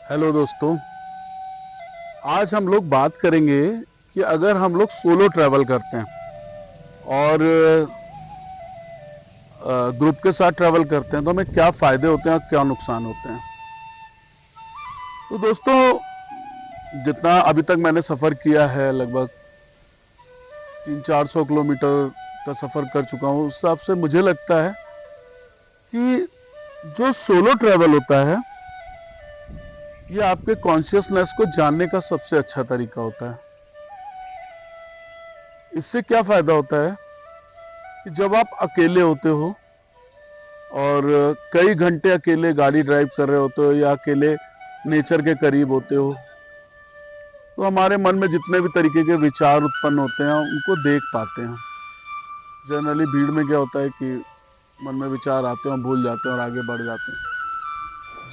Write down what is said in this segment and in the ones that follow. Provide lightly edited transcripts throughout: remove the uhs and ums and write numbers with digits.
Hello दोस्तों। आज हम लोग बात करेंगे कि अगर हम लोग सोलो ट्रैवल करते हैं और ग्रुप के साथ ट्रैवल करते हैं तो हमें क्या फ़ायदे होते हैं और क्या नुकसान होते हैं। तो दोस्तों, जितना अभी तक मैंने सफ़र किया है, लगभग 300-400 किलोमीटर का सफ़र कर चुका हूँ, उस हिसाब से मुझे लगता है कि जो सोलो ट्रैवल होता है ये आपके कॉन्शियसनेस को जानने का सबसे अच्छा तरीका होता है। इससे क्या फ़ायदा होता है कि जब आप अकेले होते हो और कई घंटे अकेले गाड़ी ड्राइव कर रहे होते हो या अकेले नेचर के करीब होते हो, तो हमारे मन में जितने भी तरीके के विचार उत्पन्न होते हैं उनको देख पाते हैं। जनरली भीड़ में क्या होता है कि मन में विचार आते हैं, हम भूल जाते हैं और आगे बढ़ जाते हैं।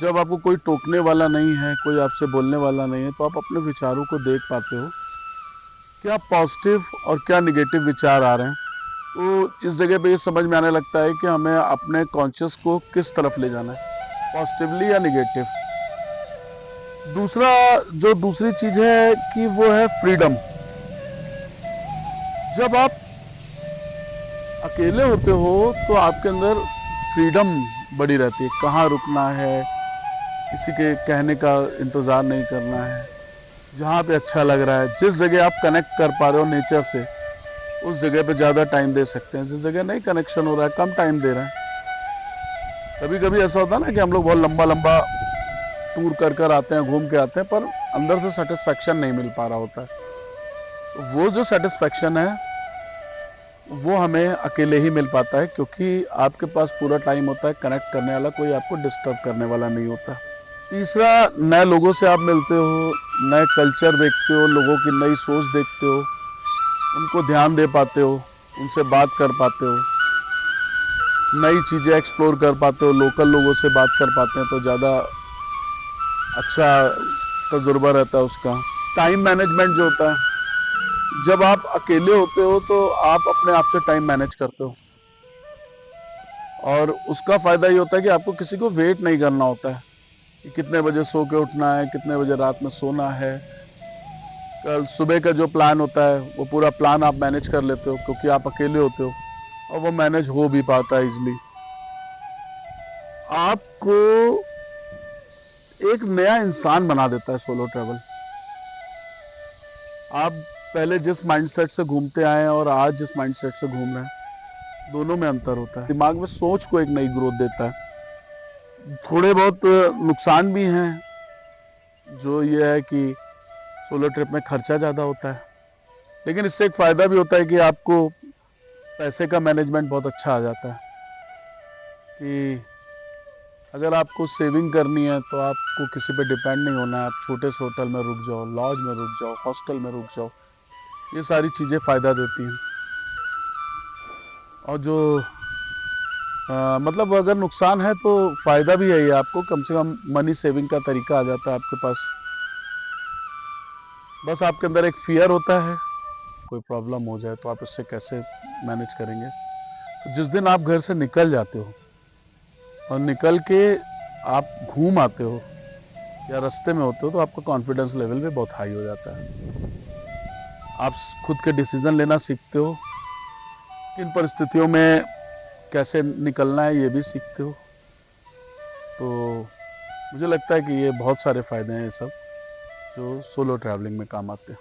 जब आपको कोई टोकने वाला नहीं है, कोई आपसे बोलने वाला नहीं है, तो आप अपने विचारों को देख पाते हो, क्या पॉजिटिव और क्या निगेटिव विचार आ रहे हैं। तो इस जगह पे ये समझ में आने लगता है कि हमें अपने कॉन्शियस को किस तरफ ले जाना है, पॉजिटिवली या निगेटिव। दूसरी चीज है कि वो है फ्रीडम। जब आप अकेले होते हो तो आपके अंदर फ्रीडम बड़ी रहती है, कहाँ रुकना है, किसी के कहने का इंतज़ार नहीं करना है। जहाँ पे अच्छा लग रहा है, जिस जगह आप कनेक्ट कर पा रहे हो नेचर से, उस जगह पे ज़्यादा टाइम दे सकते हैं। जिस जगह नहीं कनेक्शन हो रहा है, कम टाइम दे रहे हैं। कभी कभी ऐसा होता है ना कि हम लोग बहुत लंबा लंबा टूर कर कर आते हैं, घूम के आते हैं, पर अंदर से सेटिस्फेक्शन नहीं मिल पा रहा होता है। तो वो जो सेटिस्फेक्शन है वो हमें अकेले ही मिल पाता है, क्योंकि आपके पास पूरा टाइम होता है, कनेक्ट करने वाला कोई आपको डिस्टर्ब करने वाला नहीं होता। तीसरा, नए लोगों से आप मिलते हो, नए कल्चर देखते हो, लोगों की नई सोच देखते हो, उनको ध्यान दे पाते हो, उनसे बात कर पाते हो, नई चीज़ें एक्सप्लोर कर पाते हो, लोकल लोगों से बात कर पाते हैं तो ज़्यादा अच्छा तजुर्बा रहता है उसका। टाइम मैनेजमेंट जो होता है, जब आप अकेले होते हो तो आप अपने आप से टाइम मैनेज करते हो, और उसका फ़ायदा ये होता है कि आपको किसी को वेट नहीं करना होता है कि कितने बजे सो के उठना है, कितने बजे रात में सोना है। कल सुबह का जो प्लान होता है वो पूरा प्लान आप मैनेज कर लेते हो, क्योंकि आप अकेले होते हो और वो मैनेज हो भी पाता है इजली। आपको एक नया इंसान बना देता है सोलो ट्रैवल। आप पहले जिस माइंडसेट से घूमते आए हैं और आज जिस माइंडसेट से घूम रहे हैं, दोनों में अंतर होता है। दिमाग में सोच को एक नई ग्रोथ देता है। थोड़े बहुत नुकसान भी हैं, जो ये है कि सोलो ट्रिप में खर्चा ज़्यादा होता है, लेकिन इससे एक फ़ायदा भी होता है कि आपको पैसे का मैनेजमेंट बहुत अच्छा आ जाता है। कि अगर आपको सेविंग करनी है तो आपको किसी पे डिपेंड नहीं होना है। आप छोटे से होटल में रुक जाओ, लॉज में रुक जाओ, हॉस्टल में रुक जाओ, ये सारी चीज़ें फ़ायदा देती हैं। और जो मतलब अगर नुकसान है तो फ़ायदा भी है, ये आपको कम से कम मनी सेविंग का तरीका आ जाता है आपके पास। बस आपके अंदर एक फ़ियर होता है, कोई प्रॉब्लम हो जाए तो आप इससे कैसे मैनेज करेंगे। तो जिस दिन आप घर से निकल जाते हो और निकल के आप घूम आते हो या रास्ते में होते हो, तो आपका कॉन्फिडेंस लेवल भी बहुत हाई हो जाता है। आप खुद के डिसीजन लेना सीखते हो, किन परिस्थितियों में कैसे निकलना है ये भी सीखते हो। तो मुझे लगता है कि ये बहुत सारे फ़ायदे हैं ये सब, जो सोलो ट्रैवलिंग में काम आते हैं।